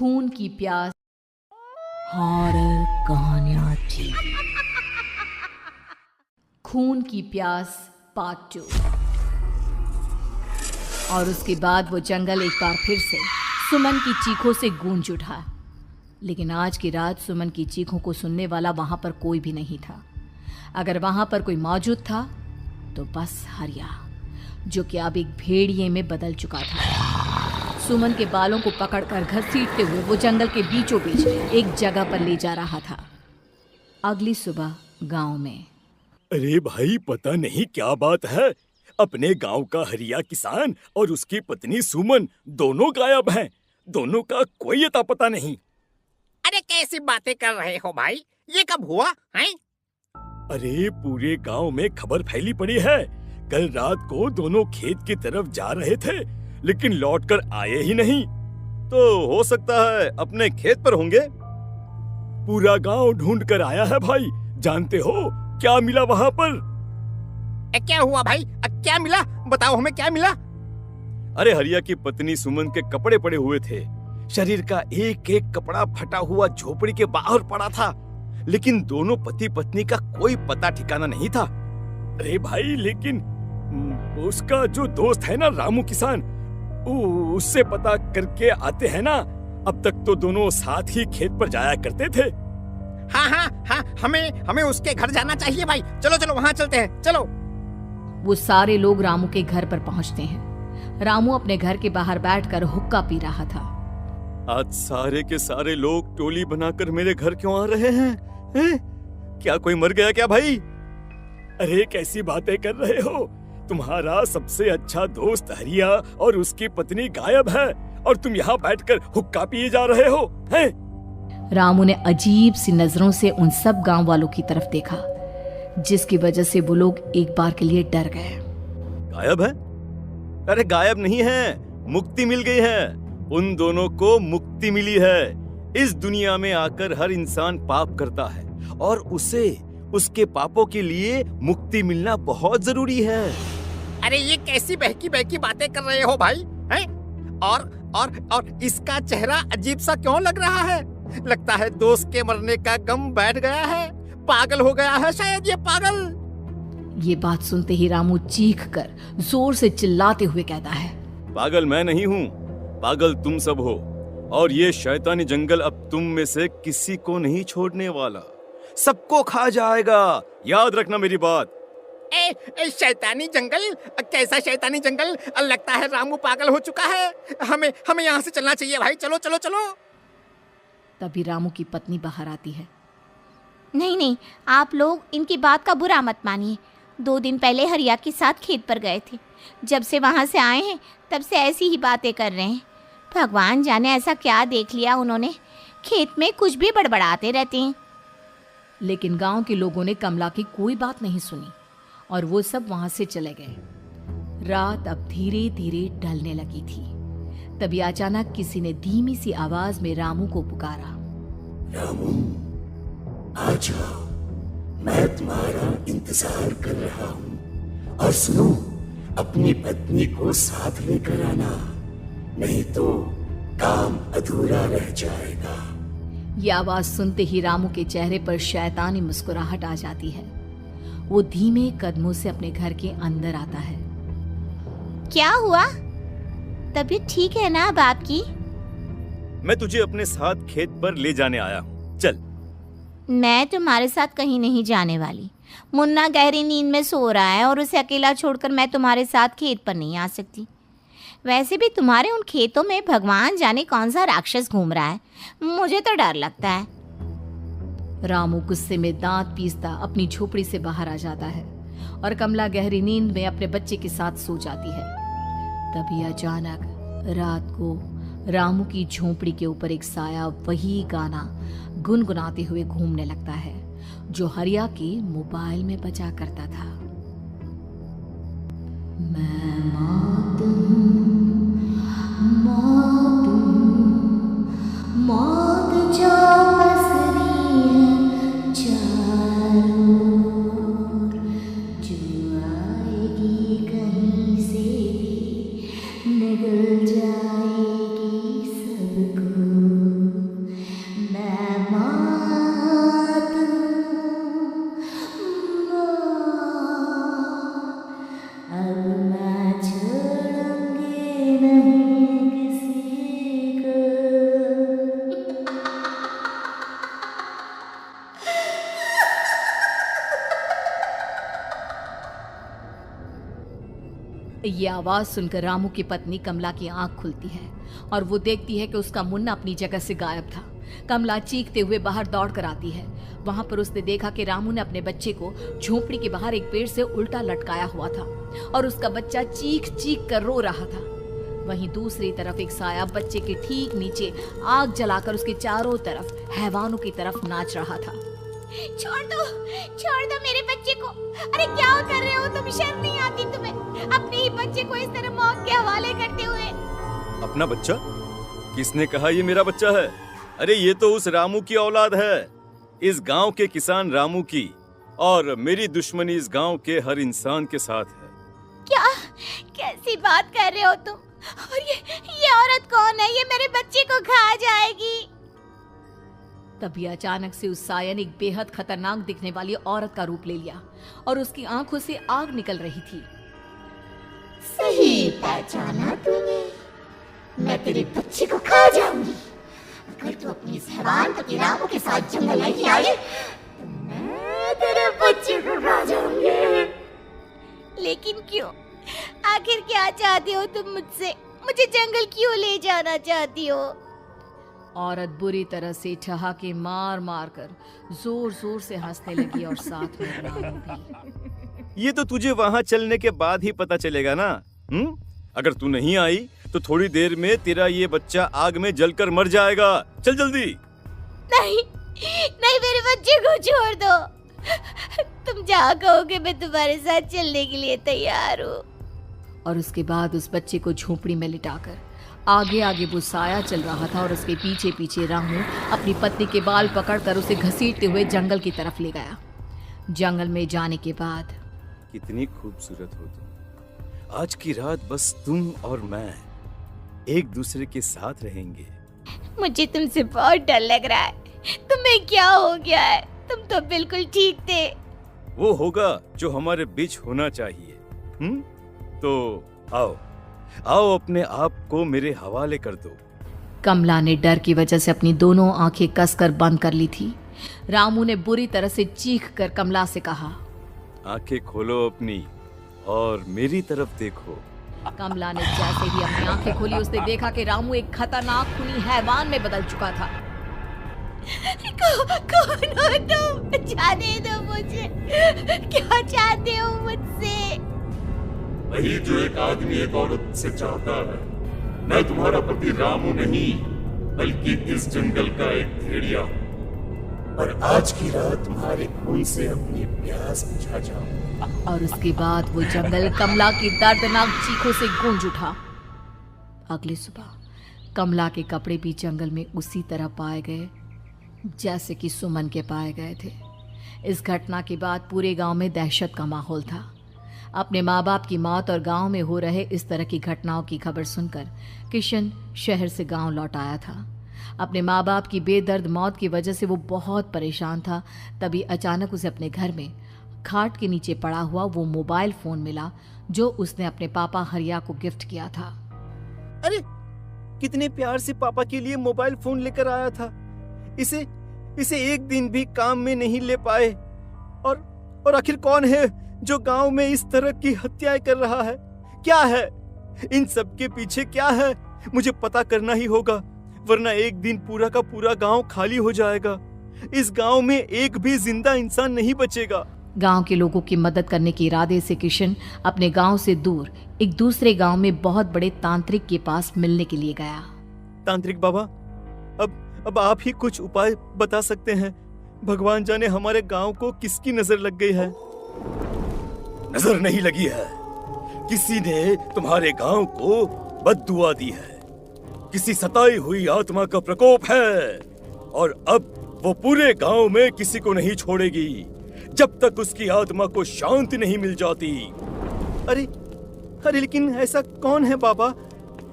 खून की प्यास हॉरर कहानियां टीवी। खून की प्यास पार्ट 2। और उसके बाद वो जंगल एक बार फिर से सुमन की चीखों से गूंज उठा। लेकिन आज की रात सुमन की चीखों को सुनने वाला वहां पर कोई भी नहीं था। अगर वहां पर कोई मौजूद था तो बस हरिया, जो कि अब एक भेड़िए में बदल चुका था। सुमन के बालों को पकड़कर घसीटते हुए वो जंगल के बीचों बीच एक जगह पर ले जा रहा था। अगली सुबह गांव में। अरे भाई, पता नहीं क्या बात है, अपने गांव का हरिया किसान और उसकी पत्नी सुमन दोनों गायब हैं। दोनों का कोई अता पता नहीं। अरे कैसी बातें कर रहे हो भाई, ये कब हुआ है? अरे पूरे गांव में खबर फैली पड़ी है। कल रात को दोनों खेत की तरफ जा रहे थे, लेकिन लौटकर आए ही नहीं। तो हो सकता है अपने खेत पर होंगे। पूरा गांव ढूंढ कर आया है भाई। जानते हो क्या मिला वहां पर? क्या हुआ भाई? क्या मिला? बताओ हमें, क्या मिला? अरे हरिया की पत्नी सुमन के कपड़े पड़े हुए थे। शरीर का एक एक कपड़ा फटा हुआ झोपड़ी के बाहर पड़ा था, लेकिन दोनों पति पत्नी का कोई पता ठिकाना नहीं था। अरे भाई, लेकिन उसका जो दोस्त है ना रामू किसान, उससे पता करके आते हैं ना। अब तक तो दोनों साथ ही खेत पर जाया करते थे। हाँ, हमें उसके घर जाना चाहिए भाई। चलो चलो वहाँ चलते हैं, चलो। वो सारे लोग रामू के घर पर पहुंचते हैं। रामू अपने घर के बाहर बैठकर हुक्का पी रहा था। आज सारे के सारे लोग टोली बनाकर मेरे घर क्यों आ रहे हैं? क्या कोई मर गया क्या भाई? अरे कैसी बातें कर रहे हो? तुम्हारा सबसे अच्छा दोस्त हरिया और उसकी पत्नी गायब है, और तुम यहाँ बैठकर हुक्का पिए जा रहे हो हैं? रामू ने अजीब सी नजरों से उन सब गांव वालों की तरफ देखा, जिसकी वजह से वो लोग एक बार के लिए डर गए। गायब है? अरे गायब नहीं है, मुक्ति मिल गई है। उन दोनों को मुक्ति मिली है। इस दुनिया में आकर हर इंसान पाप करता है, और उसे उसके पापों के लिए मुक्ति मिलना बहुत जरूरी है। अरे ये कैसी बहकी बहकी बातें कर रहे हो भाई, हैं? और इसका चेहरा अजीब सा क्यों लग रहा है? लगता है दोस्त के मरने का गम बैठ गया है। पागल हो गया है शायद ये पागल। ये बात सुनते ही रामू चीख कर जोर से चिल्लाते हुए कहता है, पागल मैं नहीं हूँ, पागल तुम सब हो। और ये शैतानी जंगल अब तुम में से किसी को नहीं छोड़ने वाला, सबको खा जाएगा। याद रखना मेरी बात। शैतानी जंगल? कैसा शैतानी जंगल? लगता है रामू पागल हो चुका है। हमें यहाँ से चलना चाहिए भाई। चलो चलो चलो। तभी रामू की पत्नी बाहर आती है। नहीं, आप लोग इनकी बात का बुरा मत मानिए। 2 दिन पहले हरिया के साथ खेत पर गए थे। जब से वहाँ से आए हैं तब से ऐसी ही बातें कर रहे हैं। भगवान जाने ऐसा क्या देख लिया उन्होंने, खेत में कुछ भी बड़बड़ाते रहते हैं। लेकिन गांव के लोगों ने कमला की कोई बात नहीं सुनी, और वो सब वहां से चले गए। रात अब धीरे धीरे ढलने लगी थी। तभी अचानक किसी ने धीमी सी आवाज में रामू को पुकारा। रामू, आ जाओ, मैं तुम्हारा इंतजार कर रहा हूँ। और सुनो, अपनी पत्नी को साथ लेकर आना, नहीं तो काम अधूरा रह जाएगा। ये आवाज सुनते ही रामू के चेहरे पर शैतानी मुस्कुराहट आ जाती है। वो धीमे कदमों से अपने घर के अंदर आता है। क्या हुआ? तबीयत ठीक है ना अब आपकी? मैं तुझे अपने साथ खेत पर ले जाने आया हूँ, चल। मैं तुम्हारे साथ कहीं नहीं जाने वाली। मुन्ना गहरी नींद में सो रहा है, और उसे अकेला छोड़कर मैं तुम्हारे साथ खेत पर नहीं आ सकती। वैसे भी तुम्हारे उन खेतों में भगवान जाने कौन सा राक्षस घूम रहा है, मुझे तो डर लगता है। रामू गुस्से में दांत पीसता अपनी झोपड़ी से बाहर आ जाता है, और कमला गहरी नींद में अपने बच्चे के साथ सो जाती है। तभी अचानक रात को रामू की झोपड़ी के ऊपर एक साया वही गाना गुनगुनाते हुए घूमने लगता है, जो हरिया के मोबाइल में बजा करता था। मैं मौत जो पसरी है चारों ओर, जो आएगी कहीं से भी निगल जाएगी सबको। ये आवाज सुनकर रामू की पत्नी कमला की आंख खुलती है और वो देखती है कि उसका मुन्ना अपनी जगह से गायब था। कमला चीखते हुए बाहर दौड़ कर आती है। वहां पर उसने देखा कि रामू ने अपने बच्चे को झोपड़ी के बाहर एक पेड़ से उल्टा लटकाया हुआ था और उसका बच्चा चीख चीख कर रो रहा था। वहीं दूसरी तरफ एक साया बच्चे के ठीक नीचे आग जलाकर उसके चारों तरफ हैवानों की तरफ नाच रहा था। छोड़ दो मेरे बच्चे को। अरे क्या कर रहे हो तुम? शर्म नहीं आती तुम्हें अपने ही बच्चे को इस तरह मौत के हवाले करते हुए? अपना बच्चा? किसने कहा ये मेरा बच्चा है? अरे ये तो उस रामू की औलाद है, इस गांव के किसान रामू की, और मेरी दुश्मनी इस गांव के हर इंसान के साथ है। क्या कैसी बात कर रहे हो तुम? और ये औरत कौन है? ये मेरे बच्चे को खा जाएगी। तभी अचानक से उस साया ने एक बेहद खतरनाक दिखने वाली औरत का रूप ले लिया और उसकी आंखों से आग निकल रही थी। सही पहचाना तूने, मैं तेरे बच्चे को खा जाऊंगी। अगर तू अपनी इस हैवान पति रामू के साथ जंगल नहीं आई तो मैं तेरे बच्चे को खा जाऊंगी। लेकिन क्यों? आखिर क्या चाहती हो तुम मुझसे? मुझे जंगल क्यों ले जाना चाहती हो? औरत बुरी तरह से ठहाके मार मार कर जोर जोर से हंसने लगी और साथ में रामू भी। ये तो तुझे वहाँ चलने के बाद ही पता चलेगा ना। अगर तू नहीं आई तो थोड़ी देर में तेरा ये बच्चा आग में जलकर मर जाएगा। चल जल्दी। नहीं मेरे बच्चे को छोड़ दो। तुम जहाँ कहोगे मैं तुम्हारे साथ चलने के लिए तैयार हूँ। और उसके बाद उस बच्चे को झोपड़ी में लिटाकर आगे आगे वो साया चल रहा था और उसके पीछे पीछे रामू अपनी पत्नी के बाल पकड़कर उसे घसीटते हुए जंगल की तरफ ले गया। जंगल में जाने के बाद कितनी खूबसूरत हो तुम। आज की रात बस तुम और मैं एक दूसरे के साथ रहेंगे। मुझे तुमसे बहुत डर लग रहा है। तुम्हें क्या हो गया है? तुम तो बिल्कुल ठीक थे। वो होगा जो हमारे बीच होना चाहिए। तो आओ अपने आप को मेरे हवाले कर दो। कमला ने डर की वजह से अपनी दोनों आंखें कसकर बंद कर ली थी। रामू ने बुरी तरह से चीख कर कमला से कहा, आंखें खोलो अपनी और मेरी तरफ देखो। कमला ने जैसे ही अपनी आंखें खोली उसने देखा कि रामू एक खतरनाक खूनी हैवान में बदल चुका था। कौन हो तुम? जाने दो मुझे। क्या चाहते हो मुझसे? वही जो एक आदमी एक औरत से चाहता है। मैं तुम्हारा पति रामू नहीं बल्कि इस जंगल का एक भेड़िया हूँ और आज की रात तुम्हारे खून से अपनी प्यास बुझा जाऊं। और उसके बाद वो जंगल कमला की दर्दनाक चीखों से गूंज उठा। अगली सुबह कमला के कपड़े भी जंगल में उसी तरह पाए गए जैसे कि सुमन के पाए गए थे। इस घटना के बाद पूरे गांव में दहशत का माहौल था। अपने माँ बाप की मौत और गांव में हो रहे इस तरह की घटनाओं की खबर सुनकर किशन शहर से गांव लौट आया था। अपने माँ बाप की बेदर्द मौत की वजह से वो बहुत परेशान था। तभी अचानक उसे अपने घर में खाट के नीचे पड़ा हुआ वो मोबाइल फोन मिला जो उसने अपने पापा हरिया को गिफ्ट किया था। अरे कितने प्यार से पापा के लिए मोबाइल फोन लेकर आया था। इसे एक दिन भी काम में नहीं ले पाए। और आखिर कौन है जो गांव में इस तरह की हत्याएं कर रहा है? क्या है इन सब के पीछे? क्या है? मुझे पता करना ही होगा, वरना एक दिन पूरा का पूरा गांव खाली हो जाएगा। इस गांव में एक भी जिंदा इंसान नहीं बचेगा। गांव के लोगों की मदद करने के इरादे से किशन अपने गांव से दूर एक दूसरे गांव में बहुत बड़े तांत्रिक के पास मिलने के लिए गया। तांत्रिक बाबा, अब आप ही कुछ उपाय बता सकते हैं। भगवान जाने हमारे गांव को किसकी नजर लग गई है। नजर नहीं लगी है, किसी ने तुम्हारे गांव को बद्दुआ दी है। किसी सताई हुई आत्मा का प्रकोप है और अब वो पूरे गांव में किसी को नहीं छोड़ेगी जब तक उसकी आत्मा को शांति नहीं मिल जाती। अरे लेकिन ऐसा कौन है बाबा?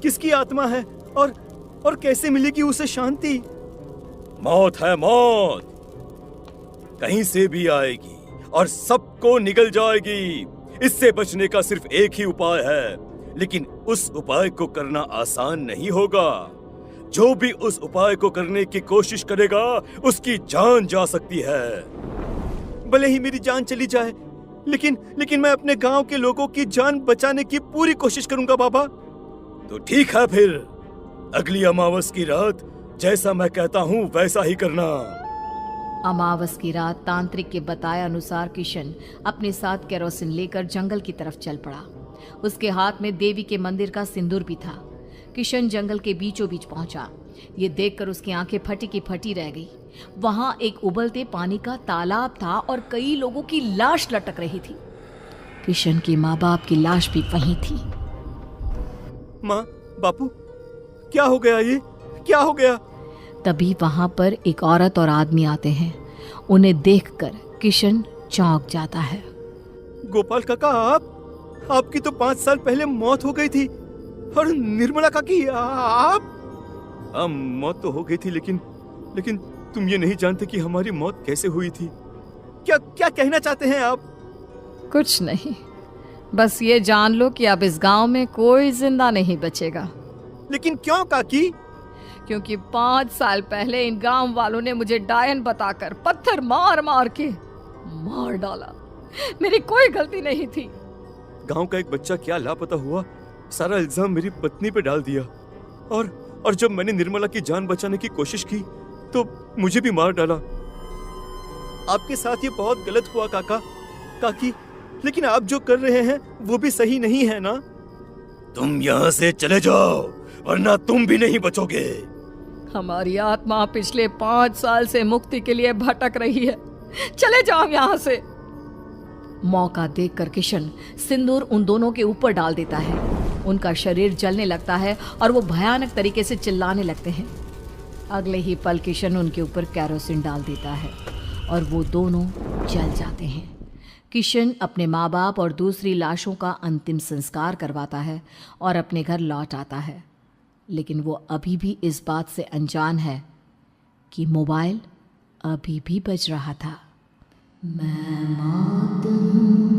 किसकी आत्मा है और कैसे मिलेगी उसे शांति? मौत है, मौत कहीं से भी आएगी और सबको निगल जाएगी। इससे बचने का सिर्फ एक ही उपाय है, लेकिन उस उपाय को करना आसान नहीं होगा। जो भी उस उपाय को करने की कोशिश करेगा उसकी जान जा सकती है। भले ही मेरी जान चली जाए, लेकिन मैं अपने गांव के लोगों की जान बचाने की पूरी कोशिश करूंगा बाबा। तो ठीक है, फिर अगली अमावस की रात जैसा मैं कहता हूँ वैसा ही करना। अमावस की रात तांत्रिक के बताए अनुसार किशन अपने साथ केरोसिन लेकर जंगल की तरफ चल पड़ा। उसके हाथ में देवी के मंदिर का सिंदूर भी था। किशन जंगल के बीचों बीच पहुंचा। ये देखकर उसकी आंखें फटी की फटी रह गई। वहां एक उबलते पानी का तालाब था और कई लोगों की लाश लटक रही थी। किशन के माँ बाप की लाश भी वहीं थी। माँ, बापू, क्या हो गया? ये क्या हो गया? तभी वहां पर एक औरत और आदमी आते हैं। उन्हें देखकर किशन चौंक जाता है। गोपाल काका, आपकी तो 5 साल पहले मौत हो गई थी। और निर्मला काकी, आप? हाँ, मौत तो हो गई थी, लेकिन तुम ये नहीं जानते कि हमारी मौत कैसे हुई थी। क्या कहना चाहते हैं आप? कुछ नहीं, बस ये जान लो कि अब इस गांव में कोई जिंदा नहीं बचेगा। लेकिन क्यों काकी? क्योंकि 5 साल पहले इन गांव वालों ने मुझे डायन बताकर पत्थर मार मार के मार डाला। मेरी कोई गलती नहीं थी। गांव का एक बच्चा क्या लापता हुआ, सारा इल्जाम मेरी पत्नी पे डाल दिया। और जब मैंने निर्मला की जान बचाने की कोशिश की तो मुझे भी मार डाला। आपके साथ ये बहुत गलत हुआ काकी, लेकिन आप जो कर रहे हैं वो भी सही नहीं है ना? तुम यहाँ से चले जाओ वरना तुम भी नहीं बचोगे। हमारी आत्मा पिछले 5 साल से मुक्ति के लिए भटक रही है। चले जाओ यहाँ से। मौका देखकर किशन सिंदूर उन दोनों के ऊपर डाल देता है। उनका शरीर जलने लगता है और वो भयानक तरीके से चिल्लाने लगते हैं। अगले ही पल किशन उनके ऊपर केरोसिन डाल देता है और वो दोनों जल जाते हैं। किशन अपने माँ बाप और दूसरी लाशों का अंतिम संस्कार करवाता है और अपने घर लौट आता है। लेकिन वो अभी भी इस बात से अनजान है कि मोबाइल अभी भी बज रहा था। मैं मौत हूँ।